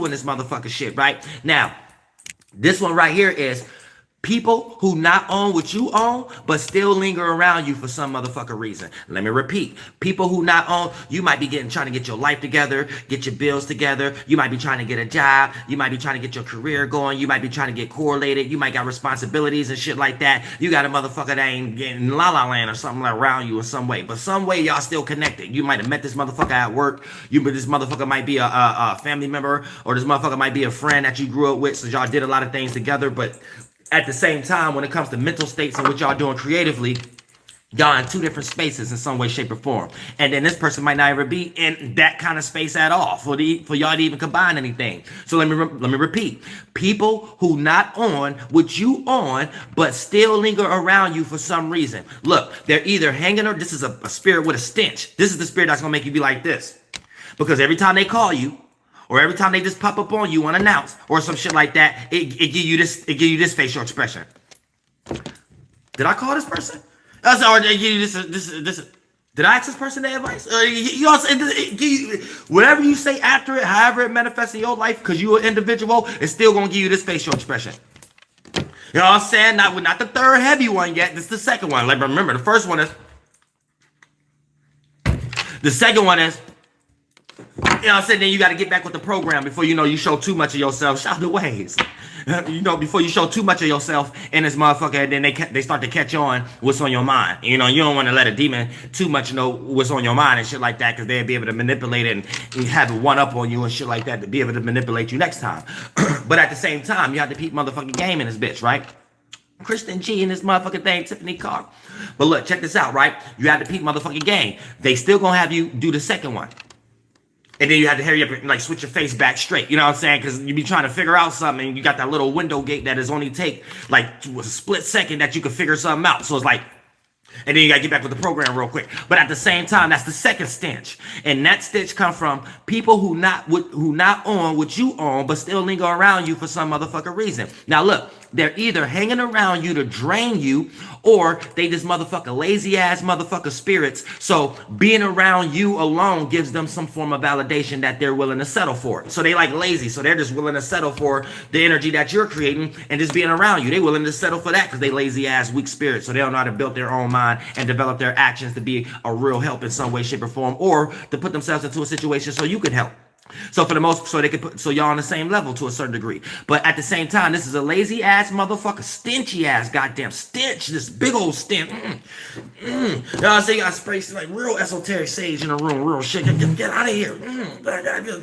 in this motherfucker shit, right? Now, this one right here is people who not own what you own, but still linger around you for some motherfucker reason. Let me repeat. People who not own, you might be trying to get your life together, get your bills together. You might be trying to get a job. You might be trying to get your career going. You might be trying to get correlated. You might got responsibilities and shit like that. You got a motherfucker that ain't getting La La Land or something like around you in some way. But some way y'all still connected. You might have met this motherfucker at work. This motherfucker might be a family member, or this motherfucker might be a friend that you grew up with. So y'all did a lot of things together, but at the same time, when it comes to mental states and what y'all doing creatively, y'all in two different spaces in some way, shape, or form. And then this person might not ever be in that kind of space at all for y'all to even combine anything. So let me repeat. People who not on what you on, but still linger around you for some reason. Look, they're either hanging, or this is a spirit with a stench. This is the spirit that's going to make you be like this. Because every time they call you, or every time they just pop up on you unannounced, or some shit like that, it give you this facial expression. Did I call this person? Or they give you this. Did I ask this person their advice? You know what I'm saying? Whatever you say after it, however it manifests in your life, because you're an individual, it's still gonna give you this facial expression. You know what I'm saying? Not the third heavy one yet. This is the second one. Like, remember, the first one is. The second one is. You know what I'm saying? Then you got to get back with the program before you know you show too much of yourself. Shout the ways. You know, before you show too much of yourself in this motherfucker, and then they start to catch on what's on your mind. You know, you don't want to let a demon too much know what's on your mind and shit like that, because they'll be able to manipulate it and have it one up on you and shit like that to be able to manipulate you next time. But at the same time, you have to peep motherfucking game in this bitch, right? Kristen G and this motherfucking thing, Tiffany Carr. But look, check this out, right? You have to peep motherfucking game. They still gonna have you do the second one. And then you have to hurry up and like switch your face back straight. You know what I'm saying? Because you be trying to figure out something, and you got that little window gate that is only take like a split second that you can figure something out. So it's like, and then you gotta get back with the program real quick. But at the same time, that's the second stench. And that stench come from people who not on what you own, but still linger around you for some motherfucker reason. Now look, they're either hanging around you to drain you, or they just motherfucker lazy ass motherfucker spirits. So being around you alone gives them some form of validation that they're willing to settle for. So they like lazy. So they're just willing to settle for the energy that you're creating and just being around you. They willing to settle for that because they lazy ass weak spirits. So they don't know how to build their own mind and develop their actions to be a real help in some way, shape, or form, or to put themselves into a situation so you can help. So for the most, so they can put, so y'all on the same level to a certain degree. But at the same time, this is a lazy ass motherfucker, stenchy ass goddamn stench. This big old stench. Y'all say you got spray like real esoteric sage in the room, real shit. Get out of here.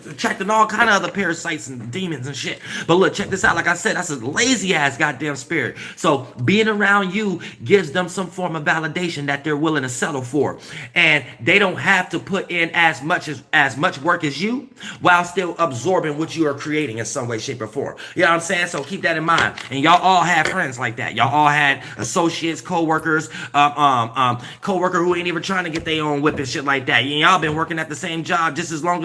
Attracting all kind of other parasites and demons and shit. But look, check this out. Like I said, that's a lazy ass goddamn spirit. So being around you gives them some form of validation that they're willing to settle for, and they don't have to put in as much work as you, while still absorbing what you are creating in some way, shape, or form. You know what I'm saying? So keep that in mind. And y'all all have friends like that. Y'all all had associates, co-workers, co-worker who ain't even trying to get their own whip and shit like that. Y'all been working at the same job just as long.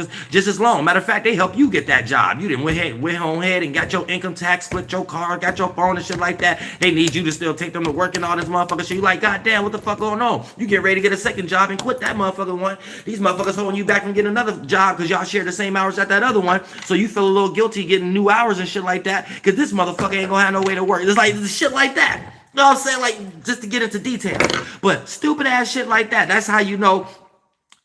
Matter of fact, they help you get that job. You didn't went home ahead and got your income tax, flipped your car, got your phone and shit like that. They need you to still take them to work and all this motherfucker shit. You like, goddamn, what the fuck going on? You get ready to get a second job and quit that motherfucker one. These motherfuckers holding you back from getting another job because y'all share the same hours at that other one, so you feel a little guilty getting new hours and shit like that, because this motherfucker ain't gonna have no way to work. It's like shit like that. You know what I'm saying? Like, just to get into detail. But stupid ass shit like that, that's how you know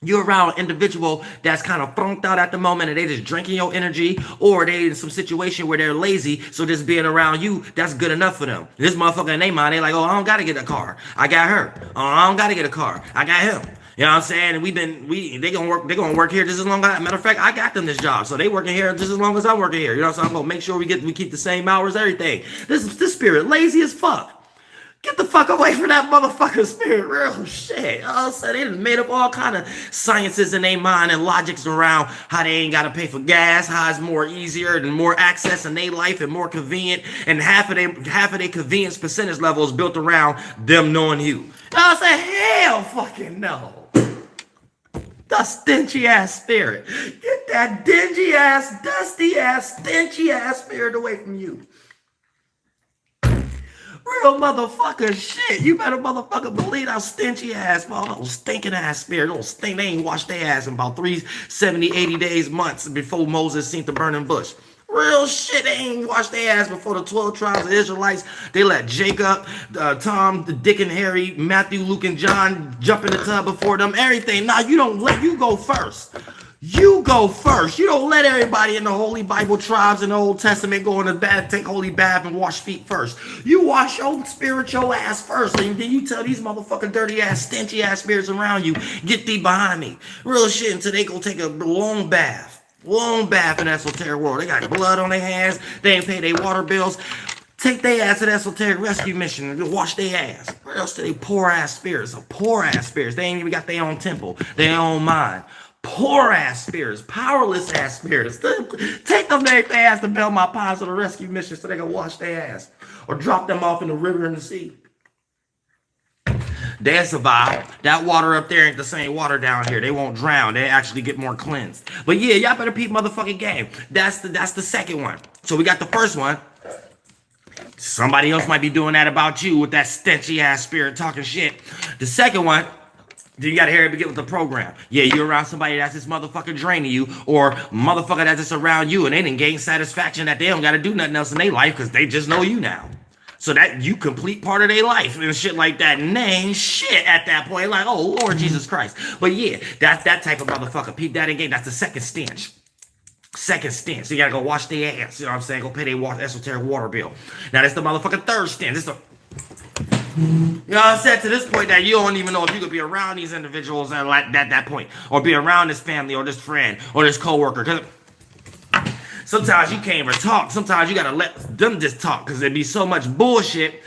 you're around an individual that's kind of funked out at the moment, and they just drinking your energy, or they in some situation where they're lazy, so just being around you, that's good enough for them. This motherfucker in their mind, they like, oh, I don't gotta get a car, I got her. Oh, I don't gotta get a car, I got him. You know what I'm saying? And they gonna work here just as long as matter of fact, I got them this job. So they working here just as long as I'm working here. You know what I'm saying? I'm gonna make sure we keep the same hours, everything. This spirit lazy as fuck. Get the fuck away from that motherfucking spirit. Real shit. You know what I'm saying? They done made up all kind of sciences in their mind and logics around how they ain't gotta pay for gas, how it's more easier and more access in their life and more convenient. And half of their convenience percentage level is built around them knowing you. You know what I'm saying? Hell fucking no. The stenchy ass spirit. Get that dingy ass, dusty ass, stenchy ass spirit away from you. Real motherfucker shit. You better motherfucker believe that stenchy ass, little stinking ass spirit. Little stink. They ain't washed their ass in about 370, 80 days, months before Moses seen the burning bush. Real shit. They ain't washed their ass before the 12 tribes of Israelites. They let Jacob, Tom, Dick and Harry, Matthew, Luke, and John jump in the tub before them. Everything. Nah, you don't let you go first. You go first. You don't let everybody in the Holy Bible tribes in the Old Testament go in the bath, take holy bath, and wash feet first. You wash your spiritual ass first, and then you tell these motherfucking dirty ass, stenchy ass spirits around you, get thee behind me. Real shit until they go take a long bath. Long bath in esoteric world. They got blood on their hands. They ain't pay their water bills. Take their ass to the esoteric rescue mission and wash their ass. Or else they poor ass spirits. Poor ass spirits. They ain't even got their own temple, their own mind. Poor ass spirits, powerless ass spirits. Take them their ass to Belmont Pines to the rescue mission so they can wash their ass. Or drop them off in the river and the sea. They'll survive. That water up there ain't the same water down here. They won't drown. They actually get more cleansed. But yeah, y'all better peep motherfucking game. That's the second one. So we got the first one. Somebody else might be doing that about you with that stenchy ass spirit talking shit. The second one, then you gotta hear it begin with the program. Yeah, you're around somebody that's just motherfucking draining you, or motherfucker that's just around you and they didn't gain satisfaction that they don't gotta do nothing else in their life because they just know you now. So that you complete part of their life and shit like that. And they ain't shit at that point. Like, oh, Lord Jesus Christ. But yeah, that's that type of motherfucker. Peep that again. That's the second stench. Second stench. So you gotta go wash their ass. You know what I'm saying? Go pay their esoteric water bill. Now that's the motherfucking third stench. This the... You know what I'm saying? To this point that you don't even know if you could be around these individuals at that point. Or be around this family or this friend or this coworker. Because sometimes you can't even talk. Sometimes you gotta let them just talk because there'd be so much bullshit.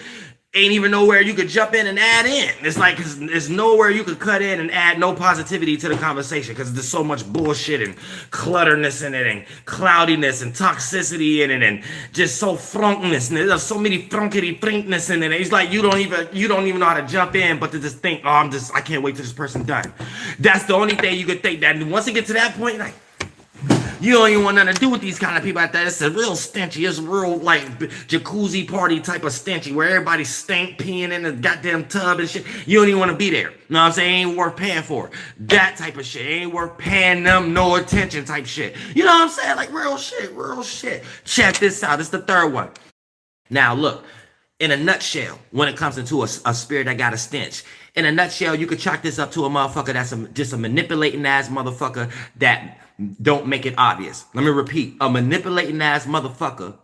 Ain't even nowhere you could jump in and add in. It's like there's nowhere you could cut in and add no positivity to the conversation because there's so much bullshit and clutterness in it and cloudiness and toxicity in it and just so frunkness. And there's so many frunkity-frinkness in it. It's like you don't even know how to jump in, but to just think, oh, I can't wait till this person done. That's the only thing you could think. That once you get to that point, like, you don't even want nothing to do with these kind of people like that. It's a real stenchy. It's a real, like, jacuzzi party type of stenchy where everybody stank peeing in the goddamn tub and shit. You don't even want to be there. You know what I'm saying? Ain't worth paying for. That type of shit. Ain't worth paying them no attention type shit. You know what I'm saying? Like, real shit, real shit. Check this out. This is the third one. Now, look. In a nutshell, when it comes into a spirit that got a stench. In a nutshell, you could chalk this up to a motherfucker that's just a manipulating ass motherfucker that don't make it obvious. Let me repeat. A manipulating ass motherfucker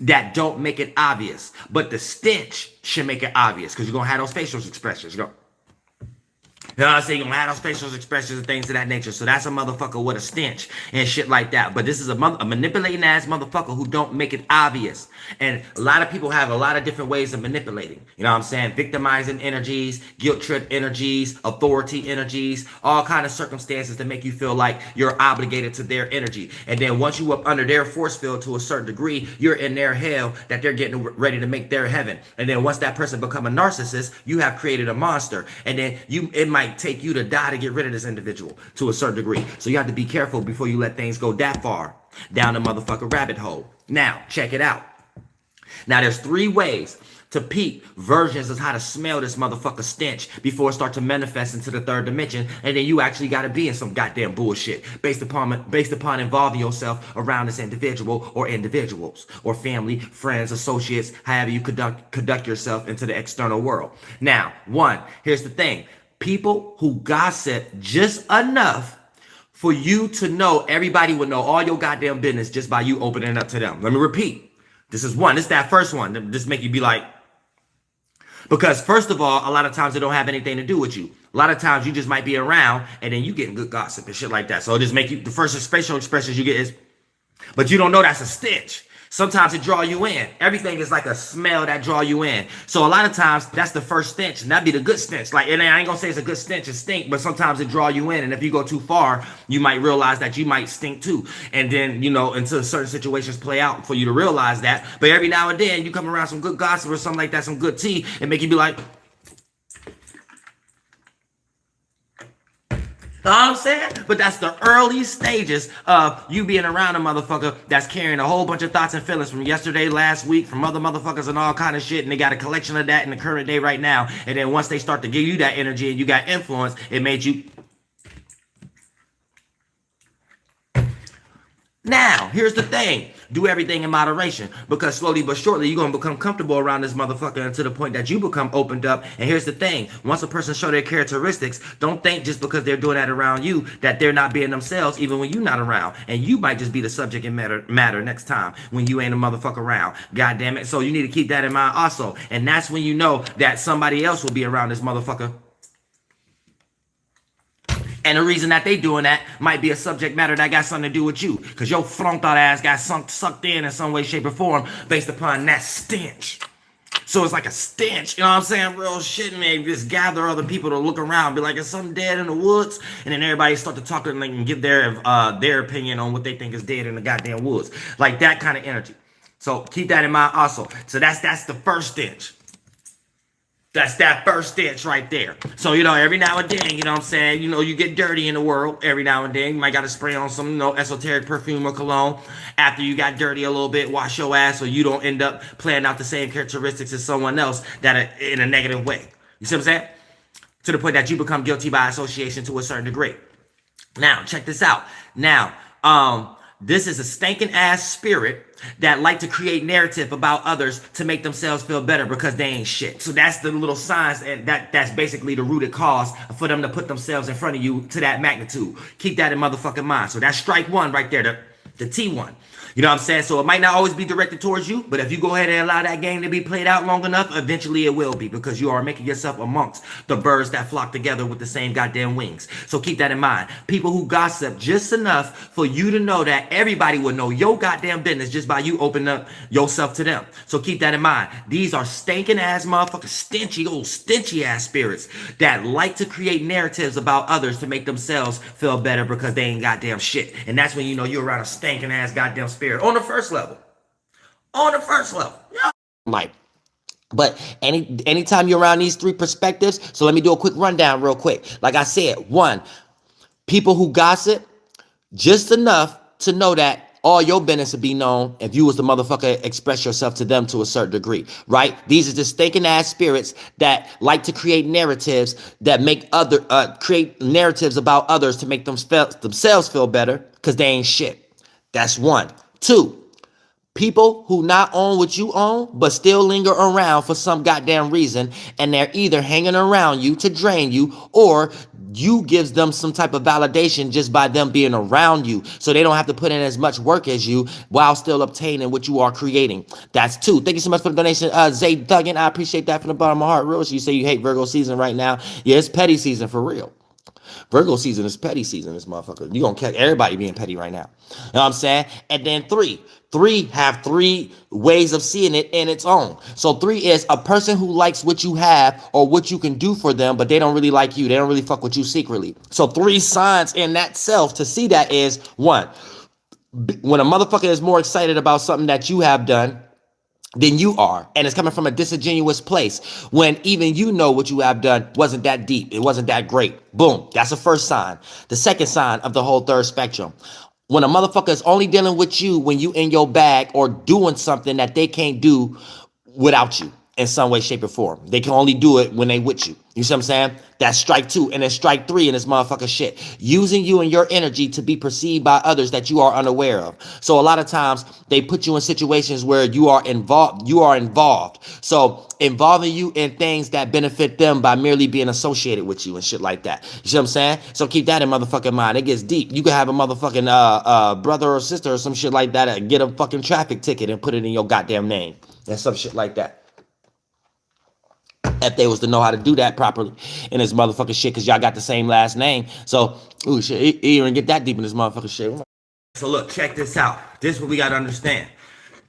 that don't make it obvious. But the stench should make it obvious because you're going to have those facial expressions. You know what I'm saying? You're going to have those facial expressions and things of that nature. So that's a motherfucker with a stench and shit like that. But this is a manipulating ass motherfucker who don't make it obvious. And a lot of people have a lot of different ways of manipulating. You know what I'm saying? Victimizing energies, guilt trip energies, authority energies, all kind of circumstances that make you feel like you're obligated to their energy. And then once you up under their force field to a certain degree, you're in their hell that they're getting ready to make their heaven. And then once that person become a narcissist, you have created a monster. And then it might take you to die to get rid of this individual to a certain degree. So you have to be careful before you let things go that far down the motherfucker rabbit hole. Now, check it out. Now, there's 3 ways to peep versions of how to smell this motherfucker stench before it starts to manifest into the 3rd dimension, and then you actually got to be in some goddamn bullshit based upon involving yourself around this individual or individuals or family, friends, associates, however you conduct yourself into the external world. Now, 1, here's the thing. People who gossip just enough for you to know, everybody will know all your goddamn business just by you opening up to them. Let me repeat. This is 1. This is that first one. Just make you be like, because first of all, a lot of times it don't have anything to do with you. A lot of times you just might be around and then you getting good gossip and shit like that. So it just make you, the first facial expressions you get is, but you don't know that's a stench. Sometimes it draw you in. Everything is like a smell that draw you in. So a lot of times that's the first stench, and that'd be the good stench. Like, and I ain't gonna say it's a good stench, it stink, but sometimes it draw you in. And if you go too far, you might realize that you might stink too. And then, you know, until certain situations play out for you to realize that. But every now and then you come around some good gossip or something like that, some good tea, and make you be like, you know what I'm saying? But that's the early stages of you being around a motherfucker that's carrying a whole bunch of thoughts and feelings from yesterday, last week, from other motherfuckers and all kind of shit, and they got a collection of that in the current day right now. And then once they start to give you that energy and you got influence, it made you... Now, here's the thing. do everything in moderation, because slowly but surely you're gonna become comfortable around this motherfucker to the point that you become opened up. And here's the thing: once a person show their characteristics, don't think just because they're doing that around you that they're not being themselves, even when you're not around. And you might just be the subject and matter next time when you ain't a motherfucker around. God damn it! So you need to keep that in mind also. And that's when you know that somebody else will be around this motherfucker. And the reason that they doing that might be a subject matter that got something to do with you. Because your flunked out ass got sucked in some way, shape, or form based upon that stench. So it's like a stench, you know what I'm saying? Real shit, man. Just gather other people to look around, be like, is something dead in the woods? And then everybody start to talk and give their opinion on what they think is dead in the goddamn woods. Like that kind of energy. So keep that in mind also. So that's the first stench. That's that first stench right there. So, every now and then, you know what I'm saying? You get dirty in the world every now and then. You might got to spray on some, esoteric perfume or cologne after you got dirty a little bit. Wash your ass so you don't end up playing out the same characteristics as someone else that are in a negative way. You see what I'm saying? To the point that you become guilty by association to a certain degree. Now, check this out. Now, this is a stinking ass spirit that like to create narrative about others to make themselves feel better because they ain't shit. So that's the little signs, and that's basically the rooted cause for them to put themselves in front of you to that magnitude. Keep that in motherfucking mind. So that's strike one right there, the T1. You know what I'm saying? So it might not always be directed towards you, but if you go ahead and allow that game to be played out long enough, eventually it will be, because you are making yourself amongst the birds that flock together with the same goddamn wings. So keep that in mind. People who gossip just enough for you to know that everybody will know your goddamn business just by you opening up yourself to them. So keep that in mind. These are stinking ass motherfuckers, stenchy ass spirits that like to create narratives about others to make themselves feel better because they ain't goddamn shit. And that's when you know you're around a stinking ass goddamn spirit. On the first level. Yeah. Like, but anytime you're around these three perspectives, so let me do a quick rundown real quick. Like I said, one, people who gossip just enough to know that all your business would be known if you was the motherfucker express yourself to them to a certain degree, right? These are just stinking ass spirits that like to create narratives that make create narratives about others to make themselves feel better because they ain't shit. That's one. Two, people who not own what you own, but still linger around for some goddamn reason, and they're either hanging around you to drain you, or you gives them some type of validation just by them being around you, so they don't have to put in as much work as you while still obtaining what you are creating. That's two. Thank you so much for the donation, Zay Thuggin. I appreciate that from the bottom of my heart. Real, so you say you hate Virgo season right now. Yeah, it's petty season for real. Virgo season is petty season, this motherfucker. You gonna catch everybody being petty right now. You know what I'm saying? And then three have three ways of seeing it in its own. So three is a person who likes what you have or what you can do for them, but they don't really like you. They don't really fuck with you secretly. So three signs in that self to see that is, one, when a motherfucker is more excited about something that you have done than you are, and it's coming from a disingenuous place, when even you know what you have done wasn't that deep, it wasn't that great. Boom, that's the first sign. The second sign of the whole third spectrum, when a motherfucker is only dealing with you when you in your bag or doing something that they can't do without you in some way, shape, or form. They can only do it when they with you. You see what I'm saying? That's strike two. And then strike three in this motherfucker shit. Using you and your energy to be perceived by others that you are unaware of. So a lot of times they put you in situations where you are involved. So involving you in things that benefit them by merely being associated with you and shit like that. You see what I'm saying? So keep that in motherfucking mind. It gets deep. You can have a motherfucking brother or sister or some shit like that and get a fucking traffic ticket and put it in your goddamn name. And some shit like that. If they was to know how to do that properly in this motherfucking shit, because y'all got the same last name. So, ooh, shit, he didn't get that deep in this motherfucking shit. So look, check this out. This is what we got to understand.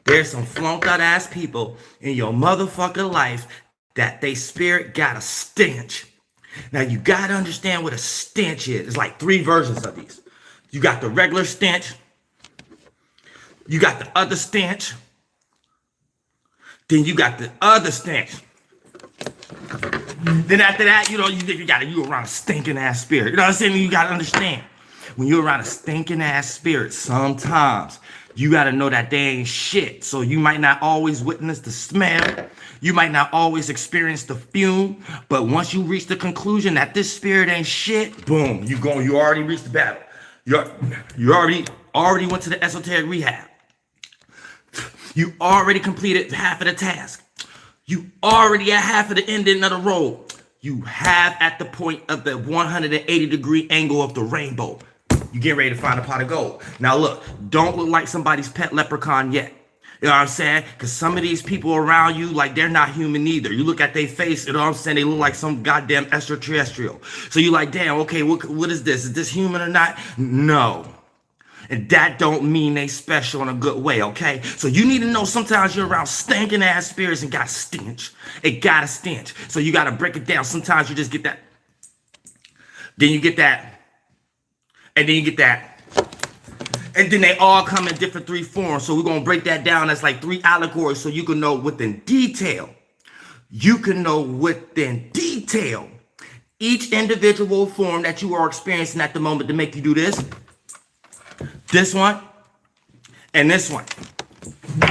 There's some flunked out ass people in your motherfucking life that they spirit got a stench. Now, you got to understand what a stench is. It's like three versions of these. You got the regular stench. You got the other stench. Then you got the other stench. Then after that, you around a stinking ass spirit. You know what I'm saying? You gotta understand, when you're around a stinking ass spirit, sometimes you gotta know that they ain't shit. So you might not always witness the smell, you might not always experience the fume, but once you reach the conclusion that this spirit ain't shit, boom, you already reached the battle. You already went to the esoteric rehab. You already completed half of the task. You already at half of the ending of the road. You have at the point of the 180-degree angle of the rainbow. You get ready to find a pot of gold. Now look, don't look like somebody's pet leprechaun yet. You know what I'm saying? Because some of these people around you, like, they're not human either. You look at their face, you know what I'm saying? They look like some goddamn extraterrestrial. So you like, damn, okay, what is this? Is this human or not? No. And that don't mean they special in a good way, okay? So you need to know sometimes you're around stinking ass spirits and got stench. It got a stench. So you got to break it down. Sometimes you just get that. Then you get that. And then you get that. And then they all come in different 3 forms. So we're going to break that down as like 3 allegories so you can know within detail. You can know within detail each individual form that you are experiencing at the moment to make you do this one, and this one. You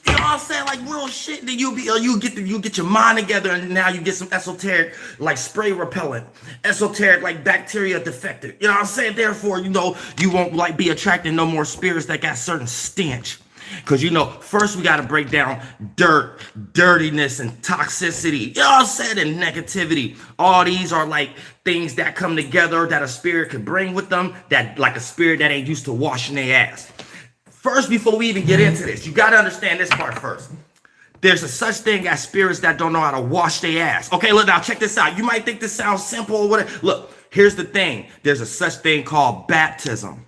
know what I'm saying? Like real shit. Then you'll get your mind together, and now you get some esoteric like spray repellent, esoteric like bacteria defector. You know what I'm saying? Therefore, you know you won't like be attracting no more spirits that got certain stench. Because, you know, first we got to break down dirt, dirtiness, and toxicity. You know what I'm saying? And negativity. All these are like things that come together that a spirit could bring with them, that like a spirit that ain't used to washing their ass. First, before we even get into this, you got to understand this part first. There's a such thing as spirits that don't know how to wash their ass. Okay, look, now check this out. You might think this sounds simple or whatever. Look, here's the thing. There's a such thing called baptism.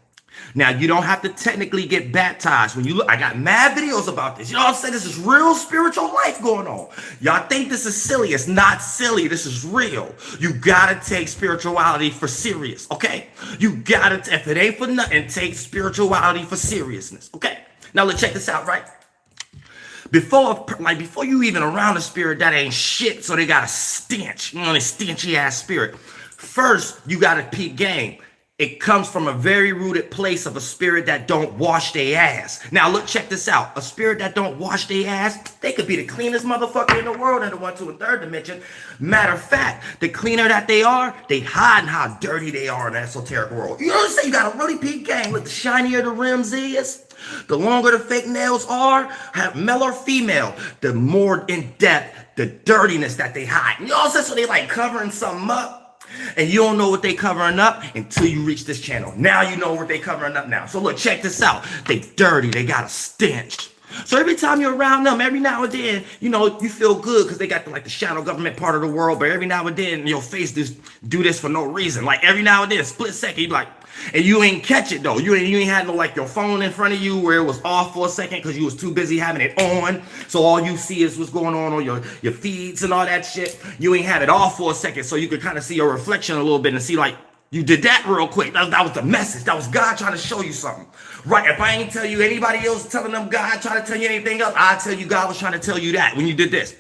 Now, you don't have to technically get baptized. When you look, I got mad videos about this. You know what I'm saying? This is real spiritual life going on. Y'all think this is silly. It's not silly. This is real. You gotta take spirituality for serious, okay? You gotta, if it ain't for nothing, take spirituality for seriousness, okay? Now, let's check this out, right? Before you even around a spirit that ain't shit, so they got a stench, you know, a stenchy ass spirit. First, you gotta peep game. It comes from a very rooted place of a spirit that don't wash their ass. Now, look, check this out. A spirit that don't wash their ass, they could be the cleanest motherfucker in the world in the 1, 2, and 3rd dimension. Matter of fact, the cleaner that they are, they hide how dirty they are in the esoteric world. You know what I'm saying? You got a really peak game. Look, the shinier the rims is, the longer the fake nails are, have male or female, the more in depth the dirtiness that they hide. You know what I'm saying? So they like covering something up. And you don't know what they covering up until you reach this channel. Now you know what they covering up now. So look, check this out. They dirty. They got a stench. So every time you're around them, every now and then, you know, you feel good because they got the shadow government part of the world. But every now and then, your face just do this for no reason. Like every now and then, split second, you like, and you ain't catch it though. You ain't had no like your phone in front of you where it was off for a second because you was too busy having it on. So all you see is what's going on your feeds and all that shit. You ain't had it off for a second so you could kind of see your reflection a little bit and see like you did that real quick. That was the message. That was God trying to show you something. Right? If I ain't tell you anybody else telling them God trying to tell you anything else, I tell you God was trying to tell you that when you did this.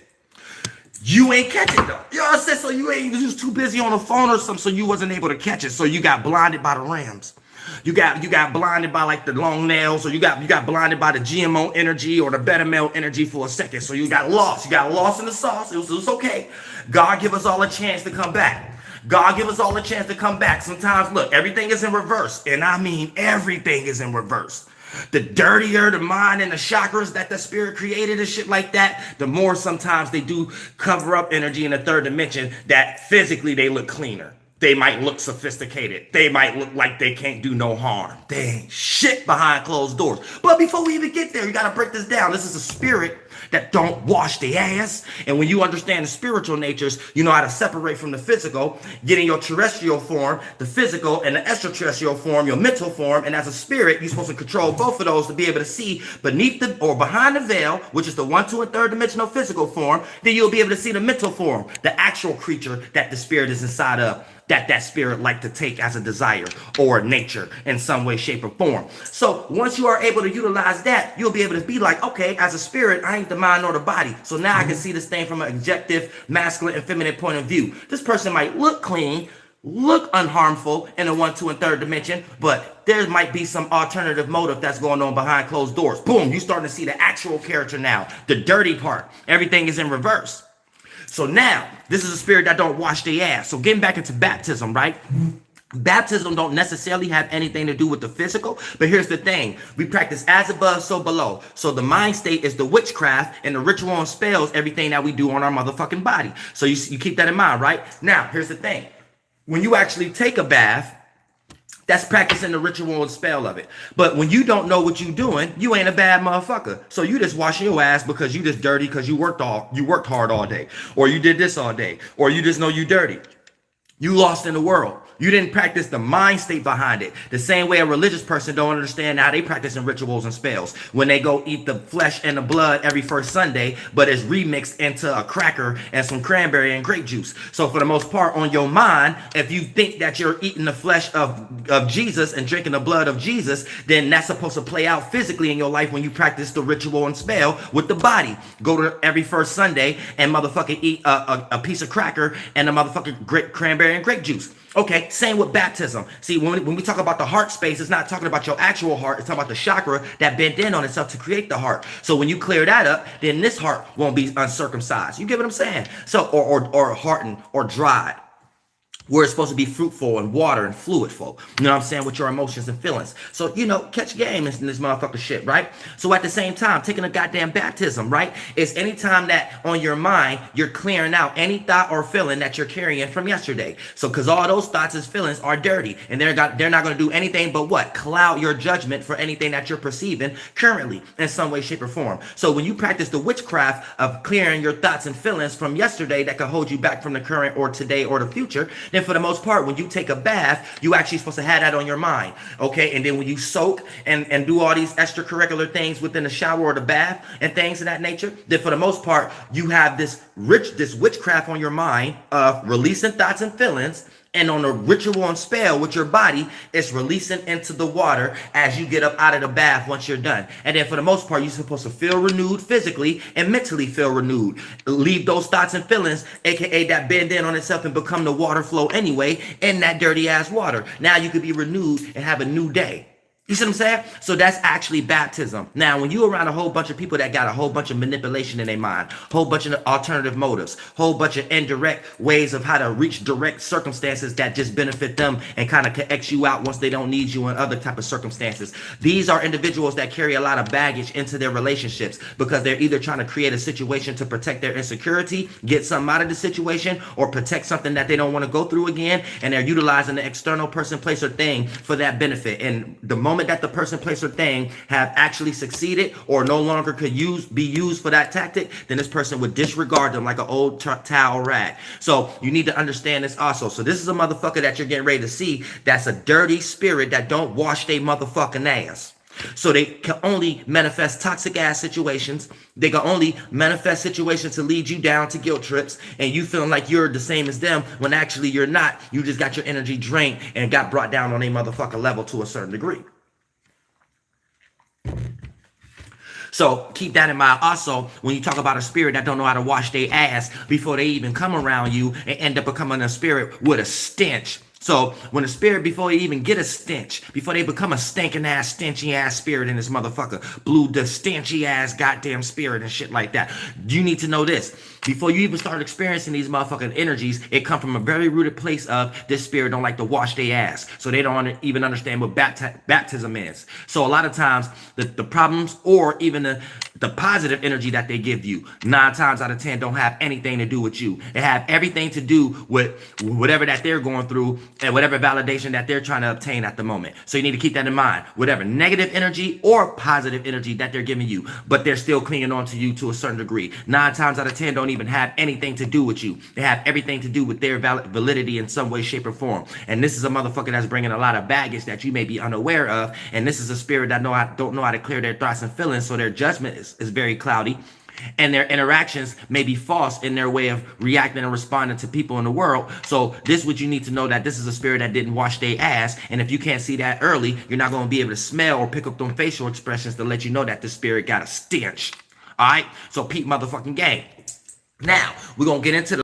You ain't catch it though. You know what I'm saying? So you was too busy on the phone or something, so you wasn't able to catch it. So you got blinded by the Rams. You got blinded by like the long nails, or you got blinded by the GMO energy or the beta male energy for a second. So you got lost. You got lost in the sauce. It was okay. God give us all a chance to come back. God give us all a chance to come back. Sometimes, look, everything is in reverse. And I mean everything is in reverse. The dirtier the mind and the chakras that the spirit created and shit like that, the more sometimes they do cover up energy in the 3rd dimension that physically they look cleaner. They might look sophisticated. They might look like they can't do no harm. They ain't shit behind closed doors. But before we even get there, you got to break this down. This is a spirit that don't wash their ass. And when you understand the spiritual natures, you know how to separate from the physical, getting your terrestrial form, the physical, and the extraterrestrial form, your mental form. And as a spirit, you're supposed to control both of those to be able to see beneath the or behind the veil, which is the 1, 2, and 3rd dimensional physical form. Then you'll be able to see the mental form, the actual creature that the spirit is inside of, that spirit like to take as a desire or nature in some way, shape, or form. So once you are able to utilize that, you'll be able to be like, okay, as a spirit, I ain't the mind nor the body. So now I can see this thing from an objective, masculine, and feminine point of view. This person might look clean, look unharmful in the 1, 2, and 3rd dimension, but there might be some alternative motive that's going on behind closed doors. Boom, you're starting to see the actual character now. The dirty part. Everything is in reverse. So now, this is a spirit that don't wash their ass. So getting back into baptism, right? Baptism don't necessarily have anything to do with the physical, but here's the thing. We practice as above, so below. So the mind state is the witchcraft, and the ritual and spells everything that we do on our motherfucking body. So you keep that in mind, right? Now, here's the thing. When you actually take a bath, that's practicing the ritual and spell of it. But when you don't know what you're doing, you ain't a bad motherfucker. So you just washing your ass because you just dirty because you worked hard all day, or you did this all day, or you just know you dirty. You lost in the world. You didn't practice the mind state behind it. The same way a religious person don't understand how they practicing rituals and spells when they go eat the flesh and the blood every first Sunday, but it's remixed into a cracker and some cranberry and grape juice. So for the most part, on your mind, if you think that you're eating the flesh of Jesus and drinking the blood of Jesus, then that's supposed to play out physically in your life when you practice the ritual and spell with the body. Go to every first Sunday and motherfucking eat a piece of cracker and a motherfucking cranberry and grape juice. Okay, same with baptism. See, when we talk about the heart space, it's not talking about your actual heart. It's talking about the chakra that bent in on itself to create the heart. So when you clear that up, then this heart won't be uncircumcised. You get what I'm saying? So, or hardened or dried. Where it's supposed to be fruitful and water and fluidful. You know what I'm saying? With your emotions and feelings. So, catch game in this motherfucker shit, right? So at the same time, taking a goddamn baptism, right? Is anytime that on your mind, you're clearing out any thought or feeling that you're carrying from yesterday. So, because all those thoughts and feelings are dirty. And they're not going to do anything but what? Cloud your judgment for anything that you're perceiving currently in some way, shape, or form. So when you practice the witchcraft of clearing your thoughts and feelings from yesterday that could hold you back from the current or today or the future, then for the most part, when you take a bath, you actually supposed to have that on your mind, okay? And then when you soak and do all these extracurricular things within the shower or the bath and things of that nature, then for the most part, you have this witchcraft on your mind of releasing thoughts and feelings. And on a ritual and spell with your body, it's releasing into the water as you get up out of the bath once you're done. And then for the most part, you're supposed to feel renewed physically and mentally feel renewed. Leave those thoughts and feelings, aka that bend in on itself and become the water flow anyway in that dirty ass water. Now you could be renewed and have a new day. You see what I'm saying? So that's actually baptism. Now, when you're around a whole bunch of people that got a whole bunch of manipulation in their mind, whole bunch of alternative motives, whole bunch of indirect ways of how to reach direct circumstances that just benefit them and kind of X you out once they don't need you in other type of circumstances. These are individuals that carry a lot of baggage into their relationships because they're either trying to create a situation to protect their insecurity, get something out of the situation, or protect something that they don't want to go through again, and they're utilizing the external person, place, or thing for that benefit. And the moment that the person, place, or thing have actually succeeded or no longer could be used for that tactic, then this person would disregard them like an old towel rag. So you need to understand this also. So this is a motherfucker that you're getting ready to see that's a dirty spirit that don't wash their motherfucking ass. So they can only manifest toxic ass situations. They can only manifest situations to lead you down to guilt trips and you feeling like you're the same as them when actually you're not. You just got your energy drained and got brought down on a motherfucker level to a certain degree. So keep that in mind. Also, when you talk about a spirit that don't know how to wash their ass before they even come around you and end up becoming a spirit with a stench. So when a spirit, before they even get a stench, before they become a stinking ass, stenchy ass spirit in this motherfucker, blew the stenchy ass goddamn spirit and shit like that. You need to know this. Before you even start experiencing these motherfucking energies, it come from a very rooted place of this spirit don't like to wash their ass. So they don't even understand what baptism is. So a lot of times the problems or even the positive energy that they give you 9 times out of 10 don't have anything to do with you. It have everything to do with whatever that they're going through and whatever validation that they're trying to obtain at the moment. So you need to keep that in mind. Whatever negative energy or positive energy that they're giving you, but they're still clinging on to you to a certain degree. 9 times out of 10 don't even have anything to do with you. They have everything to do with their validity in some way, shape, or form. And this is a motherfucker that's bringing a lot of baggage that you may be unaware of. And this is a spirit that don't know how to clear their thoughts and feelings, so their judgment is very cloudy. And their interactions may be false in their way of reacting and responding to people in the world. So this is what you need to know, that this is a spirit that didn't wash their ass. And if you can't see that early, you're not going to be able to smell or pick up them facial expressions to let you know that the spirit got a stench. All right? So peep motherfucking game. Now, we're going to get into the